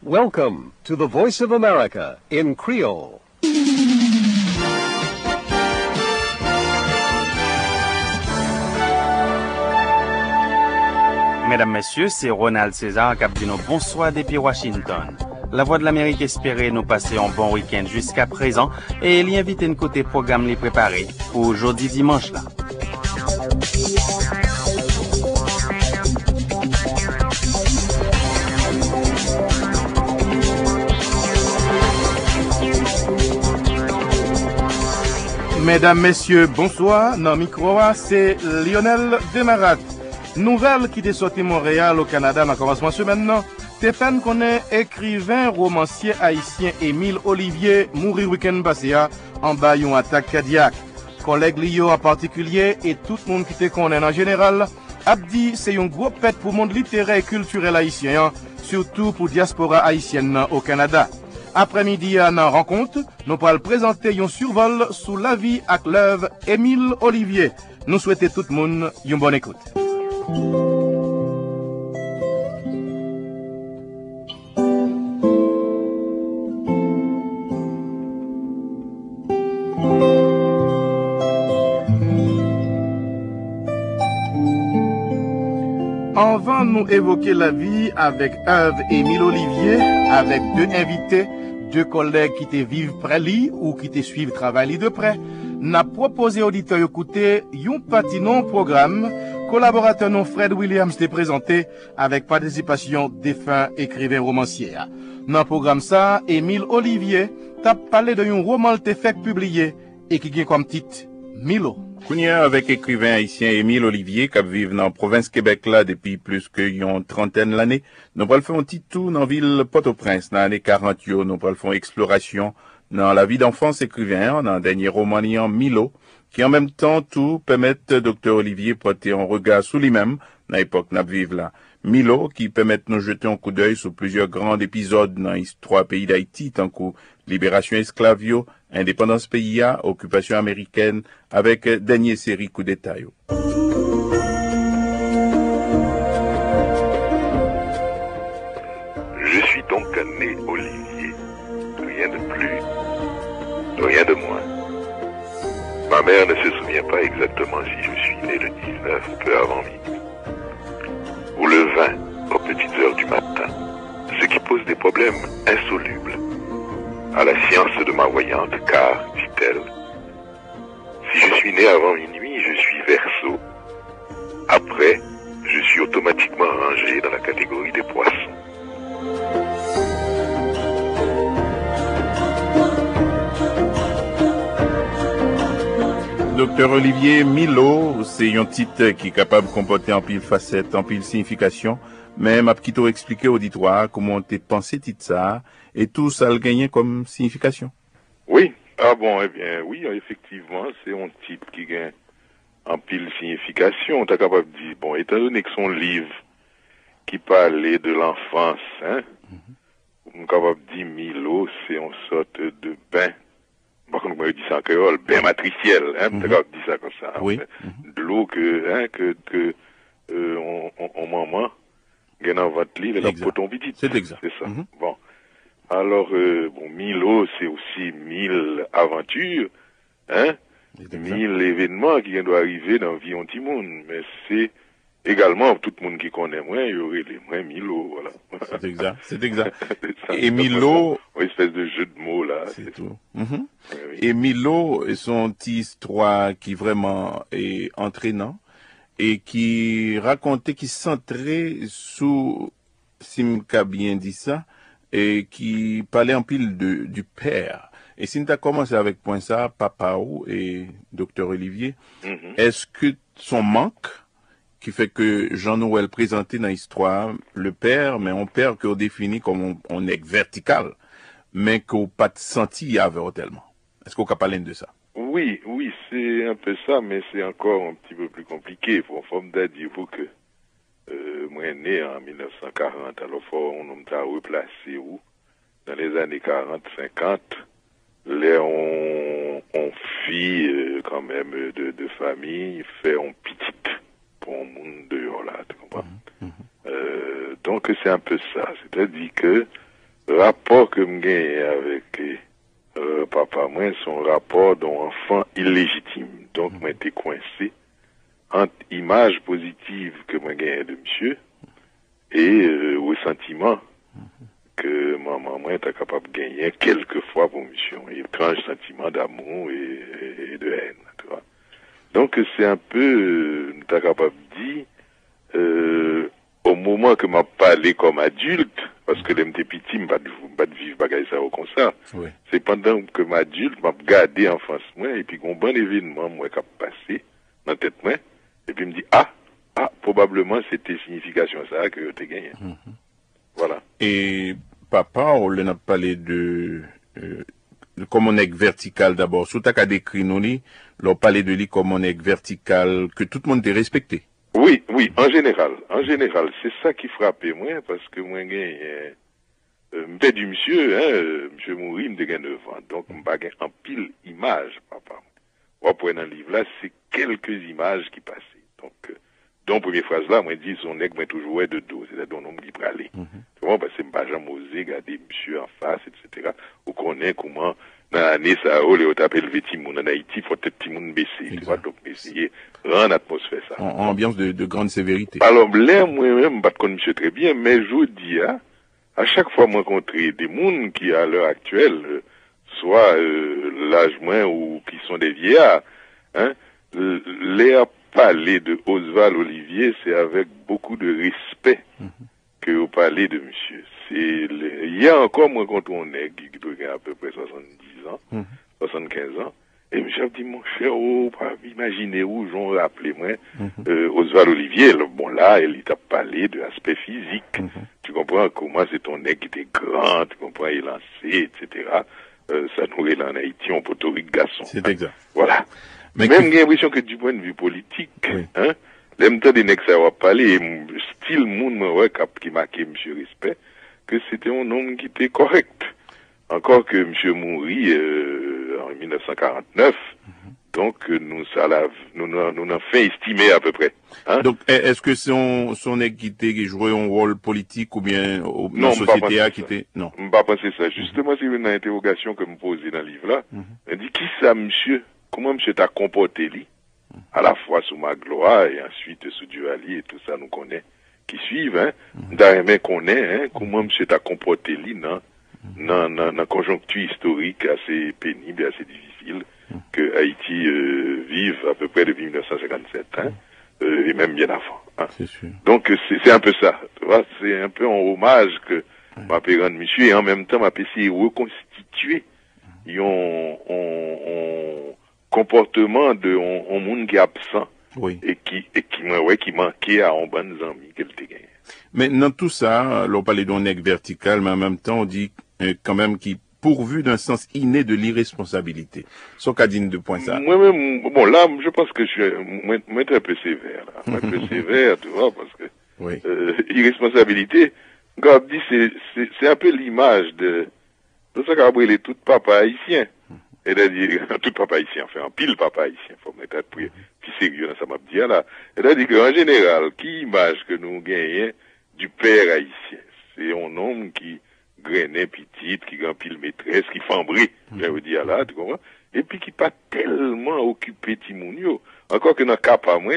Welcome to the Voice of America in Creole. Mesdames, Messieurs, c'est Ronald César qui a dit bonsoir depuis Washington. La Voix de l'Amérique espérait nous passer un bon week-end jusqu'à présent et il y invite une côté programme les préparés pour jeudi dimanche là. Mesdames, Messieurs, bonsoir. Dans le micro, c'est Lionel Demarat. Nouvelle qui est sortie Montréal au Canada dans le commencement de semaine. Stéphane connaît écrivain, romancier haïtien Émile Olivier, mourir week-end passé en bas d'une attaque cardiaque. Collègue Lio en particulier et tout le monde qui te connaît en général, Abdi, c'est une grosse pète pour le monde littéraire et culturel haïtien, surtout pour la diaspora haïtienne au Canada. Après-midi, à la rencontre, nous pourrons présenter un survol sous la vie avec l'œuvre Émile Olivier. Nous souhaitons tout le monde une bonne écoute. Avant de nous évoquer la vie avec œuvre Émile Olivier, avec deux invités, deux collègues qui te vivent près lui ou qui te suivent travailler de près, n'a proposé auditeurs écouter un patinon programme collaborateur non Fred Williams te présenté avec participation défunt écrivain romancier. Dans le programme ça, Émile Olivier t'a parlé d'un roman te fait publié et qui gagne comme titre Milo. Kounia avec écrivain haïtien Émile Olivier qui vit dans la province Québec là depuis plus qu'une trentaine d'années. Nous allons faire un petit tour dans la ville Port-au-Prince dans les années 40. Nous allons faire une exploration dans la vie d'enfance écrivain, dans le dernier roman Milo, qui en même temps tout permet Dr. Olivier porter un regard sur lui-même dans l'époque où nous vivons là. Milo qui permet de nous jeter un coup d'œil sur plusieurs grands épisodes dans les trois pays d'Haïti, tant que libération esclavio, indépendance PIA, occupation américaine, avec dernière série coup d'État. Je suis donc né Olivier. Rien de plus, rien de moins. Ma mère ne se souvient pas exactement si je suis né le 19 ou peu avant midi, ou le 20 aux petites heures du matin, ce qui pose des problèmes insolubles à la science de ma voyante, car, dit-elle, si je suis né avant minuit, je suis Verseau. Après, je suis automatiquement rangé dans la catégorie des poissons. Docteur Olivier, Milo, c'est un titre qui est capable de comporter en pile facette, en pile signification, mais m'a plutôt expliqué au auditoire comment t'es pensé titre ça, et tout ça le gagnait comme signification. Oui, ah bon, eh bien, oui, effectivement, c'est un titre qui gagne en pile signification. T'es capable de dire, bon, étant donné que son livre qui parlait de l'enfance, hein, on est capable de dire Milo, c'est une sorte de bain. Par contre, on dit ça en créole, bain matriciel, hein, t'es capable de dire ça comme ça. Oui. De l'eau on maman, gagne dans votre lit, la poton vidite. C'est exact. C'est ça. Bon. Alors, bon, Milo, c'est aussi 1000 aventures, hein, 1000 événements qui doivent arriver dans la vie de tout le monde. Mais c'est également, tout le monde qui connaît moi, il y aurait les moins Milo, voilà. C'est exact, c'est exact. Ça, Et Milo... Une espèce de jeu de mots, là. C'est tout. Oui. Et Milo, son petit histoire qui vraiment est entraînant et qui racontait, qui centrait sous, Simca bien dit ça, et qui parlait en pile du père. Et si tu as commencé avec point ça, Papa ou et Dr. Olivier, est-ce que son manque qui fait que Jean-Noël présentait dans l'histoire le père, mais un père qu'on définit comme on est vertical, mais qu'on pas senti avec tellement. Est-ce qu'on peut parler de ça? Oui, c'est un peu ça, mais c'est encore un petit peu plus compliqué. Pour forme d'adire, il faut que moi né en 1940, alors on t'a replacé où? Dans les années 40-50, là on fit quand même de famille, fait un petit pour un monde dehors là, tu comprends? Donc c'est un peu ça, c'est-à-dire que rapport que me gagne avec papa moi, son rapport d'un enfant illégitime. Donc, moi, j'étais coincé entre image positive que moi gagne de monsieur et ressentiment que maman moi était capable de gagner quelquefois pour monsieur. Étrange sentiment d'amour et de haine, tu vois. Donc, c'est un peu, nous t'es capable de dire, au moment que m'a parlé comme adulte, parce que l'MT petit m'a pas de vivre bagaille ça comme ça. Oui. C'est pendant que m'adulte m'a regardé enfance moi et puis qu'on bon événement moi qui a passé dans tête moi et puis me dit probablement c'était signification ça que tu gagné. Voilà. Et papa, on a parlé de comme on est vertical d'abord. Sous ta cas décrit nous, on parlé de lui comme on est vertical, que tout le monde est respecté. Oui, en général, c'est ça qui frappait moi, parce que moi, m'pè du monsieur, monsieur mourit, m'te gen 9 ans, donc m'pa gen en pile image, papa. Ou après dans le livre là, c'est quelques images qui passaient. Donc, dans la première phrase là, moi dit, son nègre m'a toujours de dos, c'est-à-dire un homme qui pralait. Tu vois, parce que m'pa jamais osé garder monsieur en face, etc. Ou connaît comment, dans l'année ça, on t'appelle le Timoun en Haïti, faut peut-être Timoun baisser, tu vois, donc essayer rendre l'atmosphère ça. En ambiance de grande sévérité. Alors, là, moi-même, pas de connaître monsieur très bien, mais je dis, à chaque fois que je rencontre des gens qui, à l'heure actuelle, soit l'âge moins ou qui sont des vieillards, les parler de Oswald Olivier, c'est avec beaucoup de respect que vous parlez de monsieur. Il y a encore, moi, quand on est, qui doit avoir à peu près 70 ans, 75 ans, et monsieur a dit, mon cher, imaginez où j'en rappelé, moi, Oswald Olivier, bon là, il t'a parlé de l'aspect physique. Tu comprends comment c'est ton nez qui était grand, tu comprends, il lancé, etc. Ça nous est là en Haïti, on peut garçon. C'est exact. Voilà. Mais même j'ai l'impression que du point de vue politique, l'aime temps des nègres ça va parler, style monde, qui marquait monsieur respect, que c'était un homme qui était correct. Encore que monsieur mourit, en 1949, donc nous n'en fait estimer à peu près. Donc est-ce que son équité qui jouait un rôle politique ou bien dans la société qui était non. Je ne pas penser ça. Justement, c'est une interrogation que me posait dans le livre là. Elle dit qui ça monsieur? Comment monsieur t'a comporté lui? À la fois sous Magloire et ensuite sous Duvalier et tout ça nous connaît qui suivent d'ailleurs connaît comment monsieur t'a comporté lui dans conjoncture historique assez pénible et assez difficile que Haïti vive à peu près depuis 1957 et même bien avant. C'est sûr. Donc c'est un peu ça, tu vois, c'est un peu un hommage que m'a pu rendre monsieur et en même temps m'a pu essayer de reconstituer un comportement de un monde qui est absent et qui manquait à un bon ami qu'elle te gagne. Mais dans tout ça, on parlait d'un nègre vertical, mais en même temps, on dit quand même qu'il pourvu d'un sens inné de l'irresponsabilité. Socadine de point ça. Moi-même, bon là, je pense que je suis très peu sévère, là. Un peu sévère, tu vois, parce que irresponsabilité, Gab dit, c'est un peu l'image de ça qu'a brûlé tout papa haïtien. C'est-à-dire, tout papa haïtien, enfin, en pile papa haïtien, faut mettre un peu plus sérieux dans ça m'a dit là. C'est-à-dire qu'en général, qui image que nous gagnons du père haïtien? C'est un homme qui grainait petite, qui grand pile maîtresse, qui fambrait, je veux dire là, tu comprends? Et puis qui pas tellement occupé Timounio. Encore que dans le cas pas moi,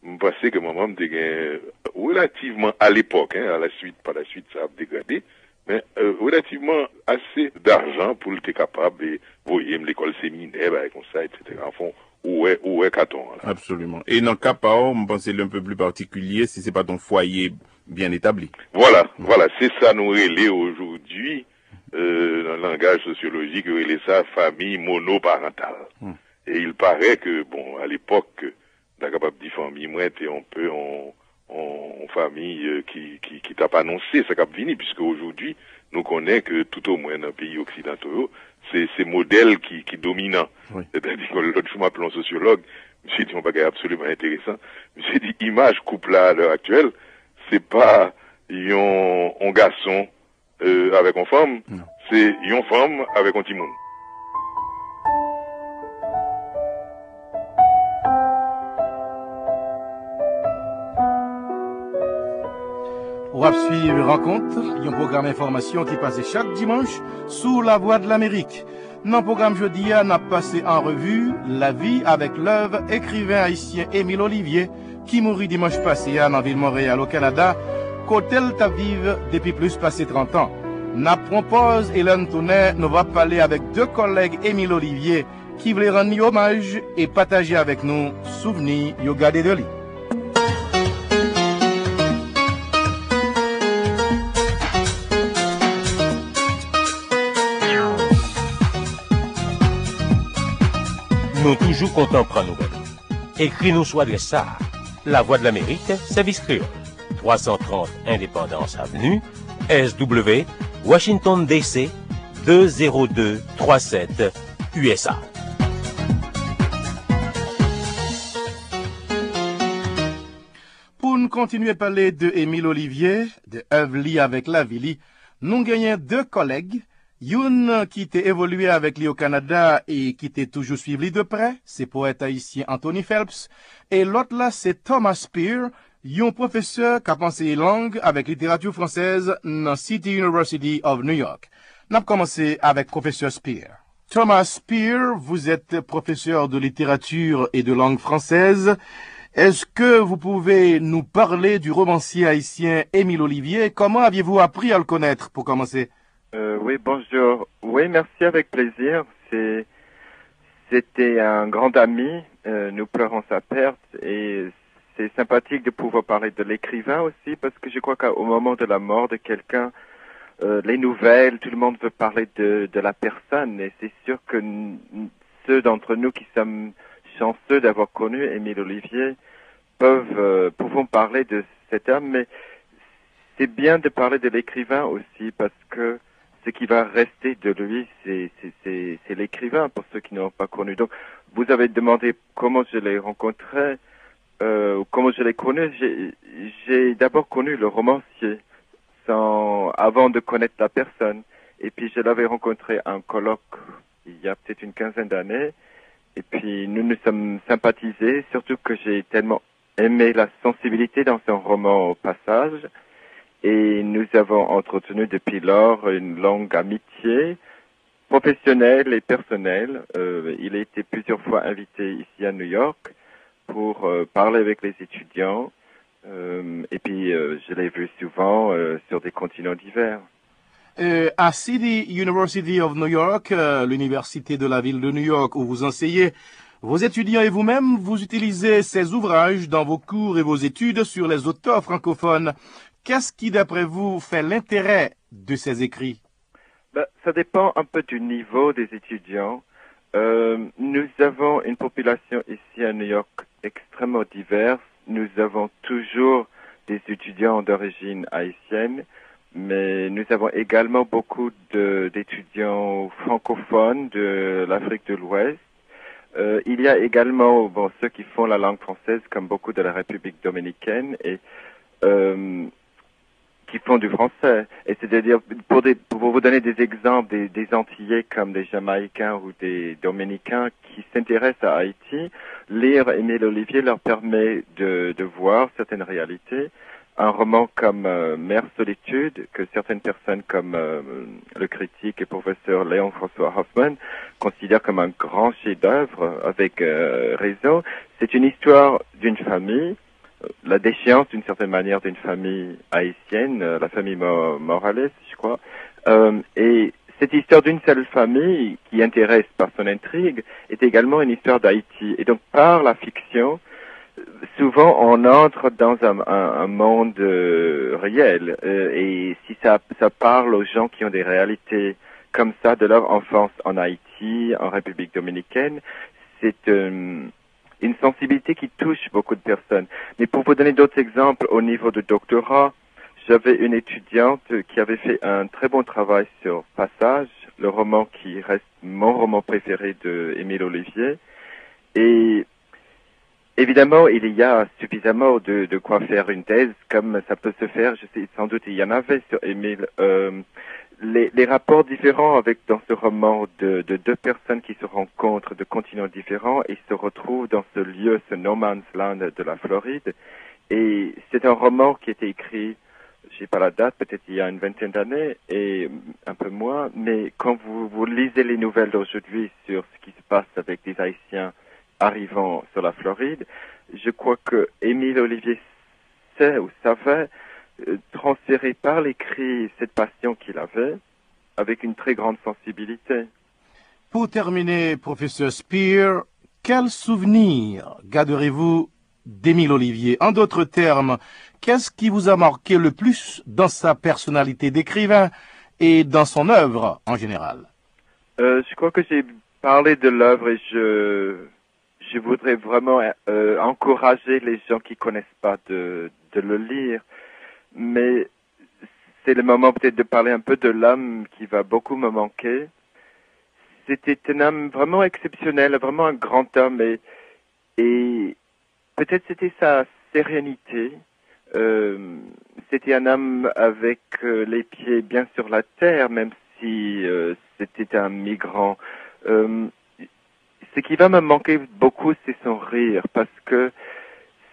je pensais que maman me gagné relativement à l'époque, à la suite, par la suite, ça a dégradé, mais relativement assez d'argent pour être capable de voyer l'école séminaire, comme ça, etc. Enfin, où est Caton, là. Absolument. Et dans le cas pas, on pensait un peu plus particulier si c'est pas ton foyer bien établi. Voilà, c'est ça nous relais aujourd'hui, dans le langage sociologique, relais ça famille monoparentale. Et il paraît que, bon, à l'époque, on est capable de dire famille, moi, t'es un peu en famille qui t'a pas annoncé ça qu'a fini, puisque aujourd'hui, nous connaissons que tout au moins dans les pays occidentaux, c'est ces modèles qui dominant. C'est-à-dire que l'autre jour, m'appelait un sociologue, monsieur dit, on va absolument intéressant, monsieur dit, image couple là, à l'heure actuelle, c'est pas un garçon avec une femme, c'est une femme avec un petit monde. On va suivre rencontre, un programme information qui passe chaque dimanche sous la Voix de l'Amérique. Dans le programme jeudi, on a passé en revue la vie avec l'œuvre écrivain haïtien Émile Olivier qui mourit dimanche passé dans la ville de Montréal au Canada, côté ta vive depuis plus passé 30 ans. N'a propose Hélène Tonnet, nous va parler avec deux collègues Émile Olivier qui voulaient rendre hommage et partager avec nous souvenirs yo gardé de lui. Nous toujours contents de prendre nouvelles. Écris-nous sur adresse ça. La Voix de l'Amérique, service créole. 330 Indépendance Avenue, SW, Washington DC, 20237, USA. Pour nous continuer à parler de Émile Olivier, de Evely avec la Vili, nous gagnons deux collègues. Youn qui était évolué avec lui au Canada et qui était toujours suivi de près, c'est poète haïtien Anthony Phelps. Et l'autre là, c'est Thomas Spear, un professeur qui a pensé langue avec littérature française dans City University of New York. Nous avons commencé avec professeur Spear. Thomas Spear, vous êtes professeur de littérature et de langue française. Est-ce que vous pouvez nous parler du romancier haïtien Émile Olivier? Comment aviez-vous appris à le connaître pour commencer? Oui, bonjour. Oui, merci, avec plaisir. C'était un grand ami. Nous pleurons sa perte et c'est sympathique de pouvoir parler de l'écrivain aussi parce que je crois qu'au moment de la mort de quelqu'un, les nouvelles, tout le monde veut parler de la personne et c'est sûr que ceux d'entre nous qui sommes chanceux d'avoir connu Émile Olivier pouvons parler de cet homme, mais c'est bien de parler de l'écrivain aussi parce que ce qui va rester de lui, c'est l'écrivain, pour ceux qui n'ont pas connu. Donc, vous avez demandé comment je l'ai rencontré, comment je l'ai connu. J'ai d'abord connu le romancier, avant de connaître la personne. Et puis, je l'avais rencontré à un colloque il y a peut-être une quinzaine d'années. Et puis, nous nous sommes sympathisés, surtout que j'ai tellement aimé la sensibilité dans son roman au passage. Et nous avons entretenu depuis lors une longue amitié professionnelle et personnelle. Il a été plusieurs fois invité ici à New York pour parler avec les étudiants. Et puis, je l'ai vu souvent sur des continents divers. À City University of New York, l'université de la ville de New York où vous enseignez, vos étudiants et vous-même, vous utilisez ces ouvrages dans vos cours et vos études sur les auteurs francophones. Qu'est-ce qui, d'après vous, fait l'intérêt de ces écrits? Ça dépend un peu du niveau des étudiants. Nous avons une population ici à New York extrêmement diverse. Nous avons toujours des étudiants d'origine haïtienne, mais nous avons également beaucoup d'étudiants francophones de l'Afrique de l'Ouest. Il y a également ceux qui font la langue française, comme beaucoup de la République dominicaine, et qui font du français. Et c'est-à-dire, pour vous donner des exemples, des Antillais comme des Jamaïcains ou des Dominicains qui s'intéressent à Haïti, lire Émile Olivier leur permet de voir certaines réalités. Un roman comme Mère Solitude, que certaines personnes comme le critique et professeur Léon François Hoffman considèrent comme un grand chef-d'œuvre, avec raison, c'est une histoire d'une famille, la déchéance d'une certaine manière d'une famille haïtienne, la famille Morales, je crois. Et cette histoire d'une seule famille qui intéresse par son intrigue est également une histoire d'Haïti. Et donc par la fiction, souvent on entre dans un monde réel. Et si ça parle aux gens qui ont des réalités comme ça de leur enfance en Haïti, en République dominicaine, c'est une sensibilité qui touche beaucoup de personnes. Mais pour vous donner d'autres exemples, au niveau de doctorat, j'avais une étudiante qui avait fait un très bon travail sur Passage, le roman qui reste mon roman préféré de Émile Olivier. Et évidemment, il y a suffisamment de quoi faire une thèse, comme ça peut se faire, je sais, sans doute il y en avait sur Émile. Les rapports différents dans ce roman de deux personnes qui se rencontrent de continents différents et se retrouvent dans ce lieu, ce no man's land de la Floride. Et c'est un roman qui a été écrit, j'ai pas la date, peut-être il y a une vingtaine d'années et un peu moins, mais quand vous lisez les nouvelles d'aujourd'hui sur ce qui se passe avec des Haïtiens arrivant sur la Floride, je crois que Émile Olivier sait ou savait transférer par l'écrit cette passion qu'il avait avec une très grande sensibilité. Pour terminer, professeur Spear, quel souvenir garderez-vous d'Émile Olivier? En d'autres termes, qu'est-ce qui vous a marqué le plus dans sa personnalité d'écrivain et dans son œuvre en général? Je crois que j'ai parlé de l'œuvre et je voudrais vraiment encourager les gens qui connaissent pas de le lire. Mais c'est le moment peut-être de parler un peu de l'homme qui va beaucoup me manquer. C'était un homme vraiment exceptionnel, vraiment un grand homme et peut-être c'était sa sérénité. C'était un homme avec les pieds bien sur la terre, même si c'était un migrant. Ce qui va me manquer beaucoup, c'est son rire, parce que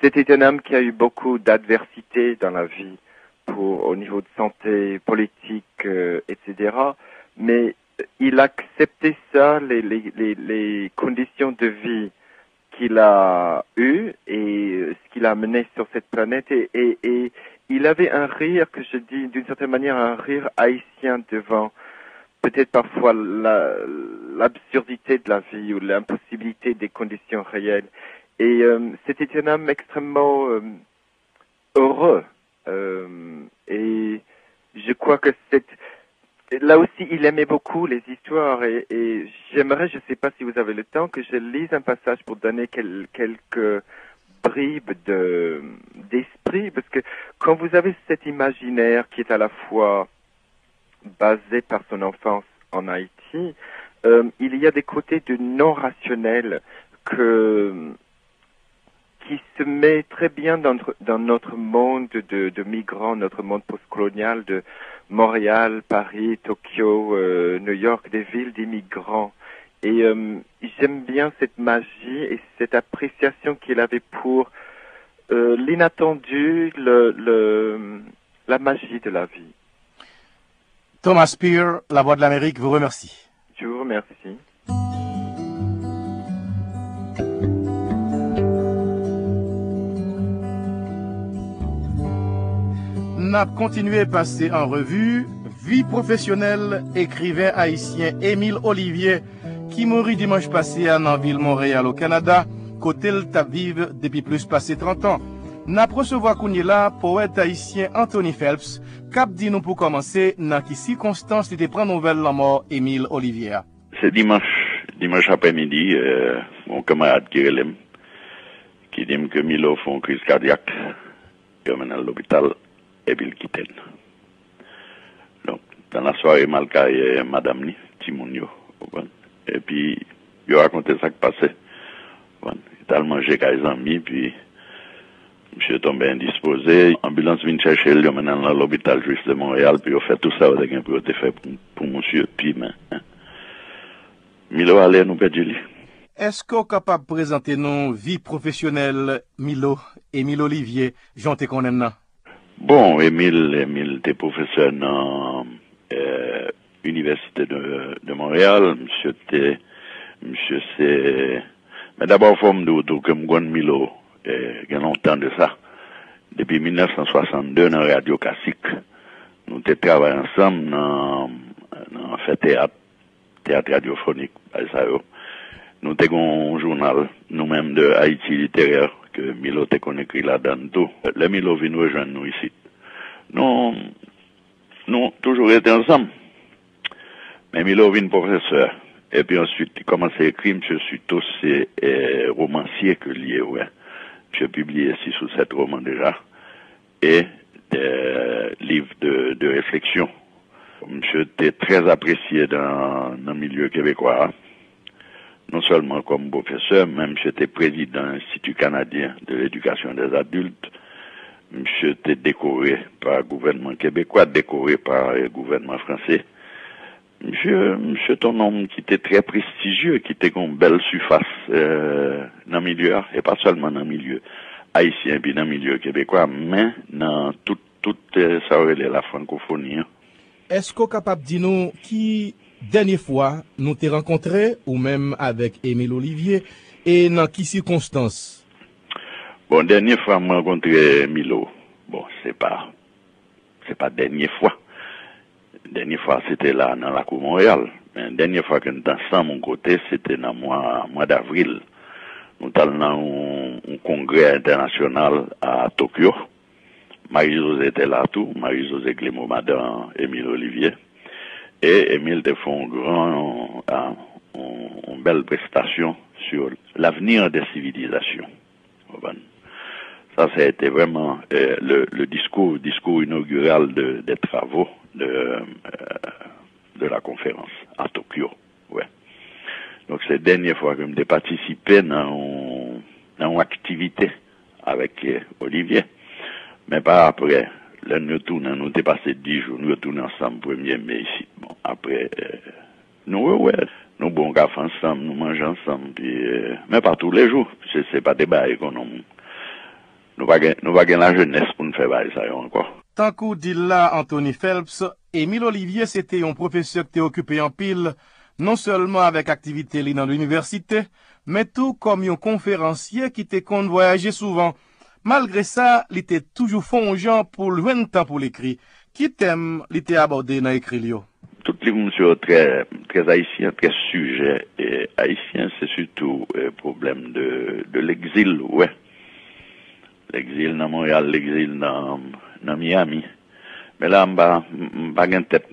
c'était un homme qui a eu beaucoup d'adversité dans la vie, au niveau de santé, politique, etc. Mais il acceptait ça, les conditions de vie qu'il a eues et ce qu'il a mené sur cette planète. Et il avait un rire, que je dis d'une certaine manière, un rire haïtien devant peut-être parfois l'absurdité de la vie ou l'impossibilité des conditions réelles. Et c'était un homme extrêmement heureux. Et je crois que là aussi, il aimait beaucoup les histoires et j'aimerais, je ne sais pas si vous avez le temps, que je lise un passage pour donner quelques bribes d'esprit, parce que quand vous avez cet imaginaire qui est à la fois basé par son enfance en Haïti, il y a des côtés du non rationnel qui se met très bien dans notre monde de migrants, notre monde postcolonial de Montréal, Paris, Tokyo, New York, des villes d'immigrants. Et j'aime bien cette magie et cette appréciation qu'il avait pour l'inattendu, la magie de la vie. Thomas Spear, La Voix de l'Amérique, vous remercie. Je vous remercie. N'a continué à passer en revue vie professionnelle écrivain haïtien Émile Olivier qui mourit dimanche passé à Nanville, Montréal au Canada, côté le tap vive depuis plus passé 30 ans. N'a recevoir Kounila, poète haïtien Anthony Phelps, cap dit nous pour commencer, dans qui circonstance était prendre nouvelle la mort Émile Olivier. C'est dimanche après-midi, mon camarade Kirelem, qui dit que Milo fait une crise cardiaque, il est à l'hôpital. Et puis il quitte. Donc, dans la soirée, Malka et Madame Ni, Timounio, et puis, il a raconté ça qui passait. Il a mangé avec les amis, puis, monsieur est tombé indisposé. L'ambulance vient chercher, il maintenant dans l'hôpital juif de Montréal, puis il a fait tout ça avec un peu de fait pour monsieur, puis, mais, Milo allait nous perdre. Est-ce qu'on est capable de présenter nos vies professionnelles, Milo et Émile Olivier, j'en te connais maintenant? Bon, Émile était professeur dans l'Université de Montréal. Monsieur c'est... Mais d'abord, faut me dire que je Milo, il y a longtemps de ça. Depuis 1962, dans Radio Classique, nous avons travaillé ensemble dans fait théâtre radiophonique. Nous avons un journal, nous-mêmes de Haïti littéraire, que Milo te qu'on écrit là-dedans tout. Le Milo vient rejoindre nous ici. Nous toujours été ensemble. Mais Milo vient professeur. Et puis ensuite, il commence à écrire, je suis tous romancier que lié, ouais. J'ai publié 6 ou 7 romans déjà. Et des livres de réflexion. Monsieur était très apprécié dans le milieu québécois. Non seulement comme professeur, même j'étais président de l'Institut canadien de l'éducation des adultes. Monsieur était décoré par le gouvernement québécois, décoré par le gouvernement français. Monsieur est un homme qui était très prestigieux, qui était une belle surface dans le milieu, et pas seulement dans le milieu haïtien, puis dans le milieu québécois, mais dans toute tout ça aurait la francophonie. Hein. Est-ce qu'on est capable de dire nous qui, dernière fois, nous t'ai rencontré, ou même avec Émile Olivier, et dans quelles circonstances? Bon, dernière fois, je rencontré Milo. Bon, c'est pas dernière fois. Dernière fois, c'était là, dans la Cour Montréal. Mais dernière fois que nous étions ensemble, mon côté, c'était dans le mois d'avril. Nous étions dans un congrès international à Tokyo. Marie-Josée était là tout, Marie-Josée Clément Madan, Émile Olivier. Et Émile te fait une belle prestation sur l'avenir des civilisations. Ça a été vraiment le discours inaugural des travaux de la conférence à Tokyo. Ouais. Donc c'est la dernière fois que j'ai participé dans une activité avec Olivier. Mais pas après. Là, nous avons passé 10 jours, nous retournons ensemble, 1er mai ici. Bon, après, nous bon café ensemble, nous mangeons ensemble, puis, mais pas tous les jours. C'est pas des bails qu'on a. Nous va gagner la jeunesse pour nous faire bailler ça encore. Tant qu'on dit là, Anthony Phelps, Émile Olivier, c'était un professeur qui était occupé en pile, non seulement avec activité dans l'université, mais tout comme un conférencier qui était qu'on voyager souvent. Malgré ça, il était toujours fongeant pour le temps pour l'écrit. Qui thème il était abordé dans l'écrit? Tous les monsieur très haïtiens, très sujets et haïtiens, c'est surtout problème de l'exil, ouais. L'exil dans Montréal, l'exil dans Miami. Mais là, on va pas tête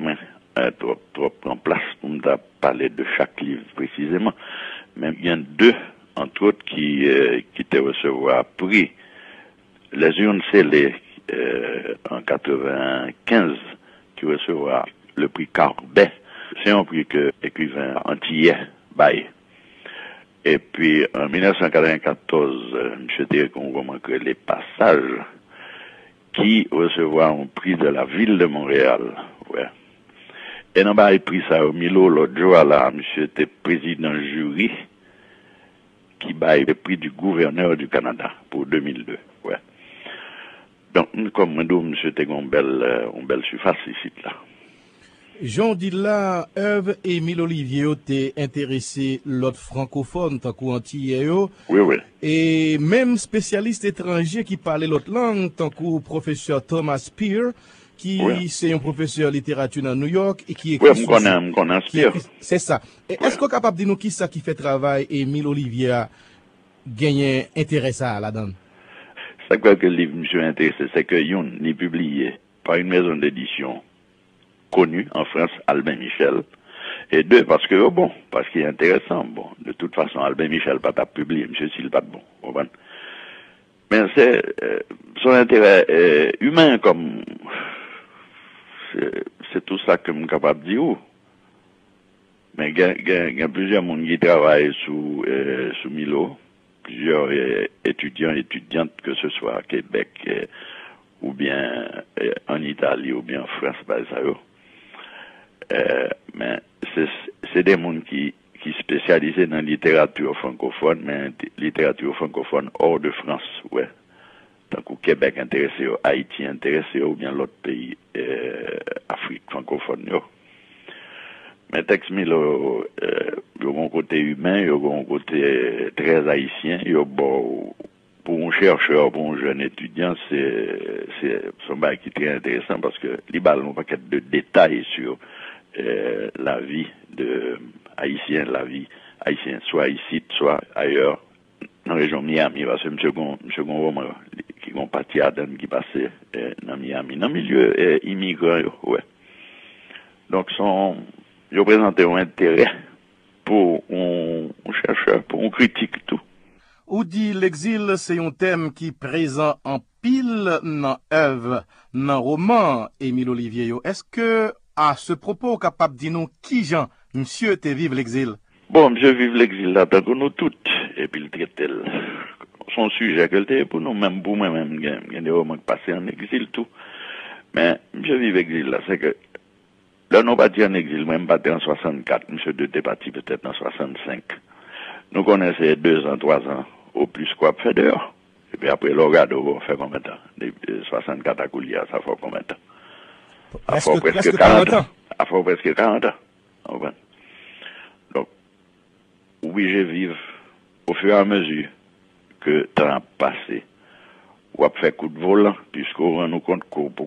trop en place pour me parler de chaque livre précisément. Mais il y a deux, entre autres, qui te recevoir prix. Les urnes scellées en 95, qui recevra le prix Carbet. C'est un prix que écrivain antillais baille. Et puis, en 1994, M. Thérecon remarquait les passages qui recevra un prix de la ville de Montréal. Ouais. Et non, bah, il pris ça au Milo, l'autre jour, là, M. était président jury qui baille le prix du gouverneur du Canada pour 2002. Ouais. Donc, comme nous, M. était une belle surface ici, là. Jean dit là, Eve et Émile Olivier t'es intéressé l'autre francophone, tant qu'antillais. Oui. Et même spécialiste étranger qui parlait l'autre langue, tant que professeur Thomas Peer, qui c'est un professeur de littérature dans New York et qui écrit. Oui, me connais Peer. C'est ça. Et est-ce qu'on est capable de dire nous qui ça qui fait travail et Émile Olivier a gagné intérêt ça là-dedans? C'est quoi que le livre me intéressé, c'est que Youn est publié par une maison d'édition connu en France, Albin Michel, et deux, parce qu'il est intéressant, bon, de toute façon, Albin Michel pas publié, monsieur s'il pas bon, mais c'est son intérêt humain, comme c'est tout ça que je suis capable de dire. Mais il y a plusieurs monde qui travaillent sous Milo, plusieurs étudiants et étudiantes, que ce soit à Québec, ou bien en Italie, ou bien en France, par exemple. Mais c'est des gens qui spécialisés dans la littérature francophone, mais littérature francophone hors de France, ouais. Tant qu'au Québec intéressé, Haïti intéressé, ou bien l'autre pays, Afrique francophone, yo. Mais texte Milo, il y a un côté humain, il y a un côté très haïtien, il y a pour un chercheur, pour un jeune étudiant, c'est son bail qui est très intéressant parce que les balles n'ont pas de détails sur la vie de haïtien, la vie haïtienne, soit ici, soit ailleurs, dans la région Miami, parce que monsieur Gon qui ont parti à Dan qui passait dans Miami, dans le milieu immigrant, ouais. Donc, ils représentent un intérêt pour un chercheur, pour un critique, tout. Ou dit l'exil, c'est un thème qui est présent en pile dans œuvre, dans roman Émile Olivier. Est-ce que, à ce propos, capable de dire nous qui, Jean, monsieur, te vive l'exil? Bon, monsieur vive l'exil là, tant que nous toutes, et puis le traite son sujet, que le pour nous, même pour moi-même, il y a des romans qui passent en exil, tout. Mais, monsieur vive l'exil là, c'est que, là, nous partis en exil, même partis en 64, monsieur était parti peut-être en 65. Nous connaissons 2 ans, 3 ans, au plus quoi, fait dehors. puis après, l'orgado, on fait combien de temps? 64 à Koulia, ça fait combien de temps? Ça fait presque 40 ans. Ça fait presque 40 ans. Donc, obligé de vivre au fur et à mesure que le temps a passé. Ou a fait coup de volant, puisqu'on rend nous compte qu'on peut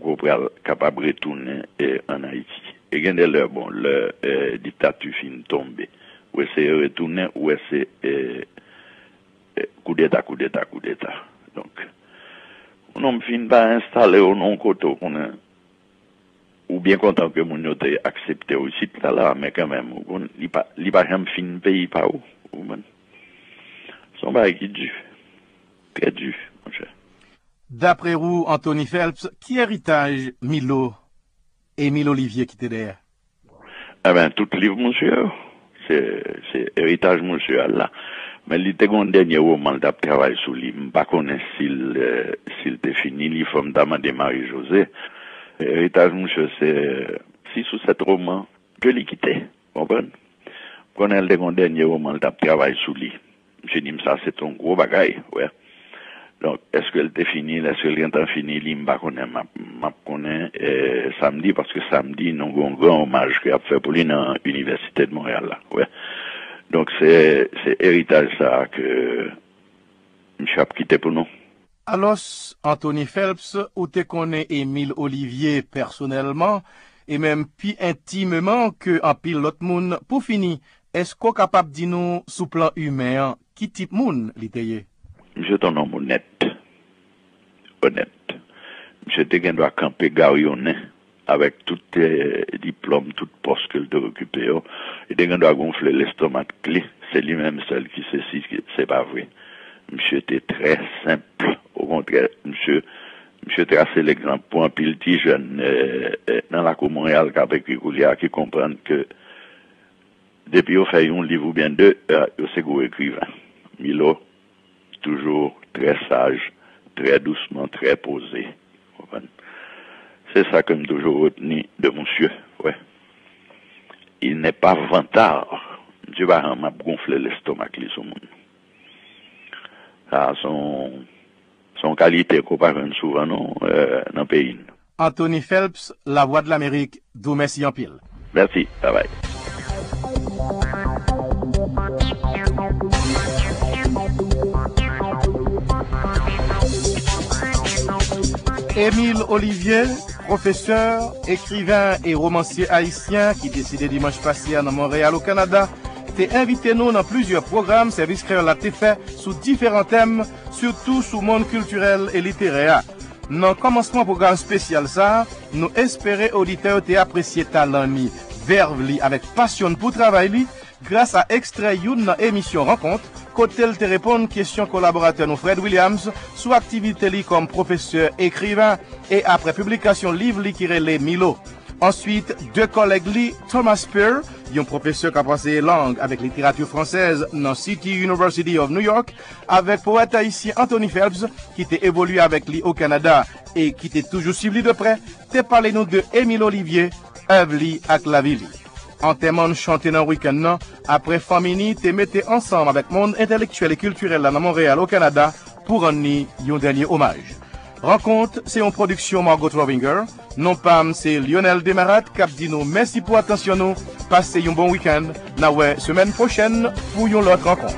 capable de retourner en Haïti. Et il y a des l'heure, bon, le dictature fin tombé. Ou c'est retourner, ou c'est coup d'état. Donc, on ne finit pas installer au non-côté qu'on est, ou bien content que mon ait accepté aussi là, mais quand même, il n'y a pas jamais fin pays par où. Son bail qui est dû. Très dû, mon cher. D'après vous, Anthony Phelps, qui héritage Milo et Milo Olivier qui était derrière? Eh ben, tout livre, monsieur, c'est héritage, monsieur, là. Mais il était un dernier roman de travail sur lui. Je ne sais pas s'il était fini, il faut me demander Marie-Josée. Héritage, monsieur, c'est 6 ou 7 romans que l'ai quitté. Vous comprenez? Quand elle était un dernier roman de travail sur lui. Je dis, ça, c'est un gros bagage, ouais. Donc, est-ce qu'elle était finie, est-ce qu'elle est finie, je connais samedi, parce que samedi, nous avons un grand hommage qu'il a fait pour lui dans l'Université de Montréal, là, ouais. Donc, c'est héritage, ça, que je suis quitté pour nous. Alors, Anthony Phelps, où te connais Émile Olivier personnellement, et même plus intimement que en pile l'autre monde, pour finir, est-ce qu'on est capable de dire nous, sous plan humain, qui type monde l'était? Monsieur est un homme honnête. Monsieur te doit camper garillonné avec tous tes diplômes, toutes postes qu'il te occupé. Et te doit gonfler l'estomac clé. C'est lui-même seul qui sait si c'est pas vrai. Monsieur était très simple. Au contraire, monsieur tracé l'exemple pour un pile petit jeune dans la cour Montréal qui comprennent que depuis on fait un livre ou bien deux, c'est gros écrivain. Milo, toujours très sage, très doucement, très posé. C'est ça que j'ai toujours retenu de monsieur, ouais. Il n'est pas vantard. Dieu va m'a gonfler l'estomac, les monde. Ça, son qualité qu'on parle souvent, non, dans le pays. Anthony Phelps, La Voix de l'Amérique, d'où merci en pile. Merci, bye bye. Émile Olivier, professeur, écrivain et romancier haïtien qui décédé dimanche passé à Montréal au Canada, t'es invité nous dans plusieurs programmes, service créole a été fait sous différents thèmes, surtout sous monde culturel et littéraire. Dans le commencement programme spécial ça, nous espérons auditeurs t'es apprécié talent ni, verve li avec passion pour travailler grâce à extrait d'une émission rencontre, côté te répondre question collaborateur nous Fred Williams sous activité li comme professeur écrivain et après publication livre li qui relève Milo. Ensuite, deux collègues li, Thomas Pearl, un professeur qui a passé langue avec littérature française dans City University of New York, avec poète haïtien Anthony Phelps, qui était évolué avec lui au Canada et qui était toujours suivi de près, te parlé nous de Émile Olivier, œuvre li ak la vie li. En témoignant chanter dans le week-end, après Famini, te mettez ensemble avec monde intellectuel et culturel dans Montréal au Canada pour un dernier hommage. Rencontre, c'est une production Margot Rovinger. Non pas, c'est Lionel Desmarat qui dit nous merci pour attention nous. Passez un bon week-end. Semaine prochaine pour une autre rencontre.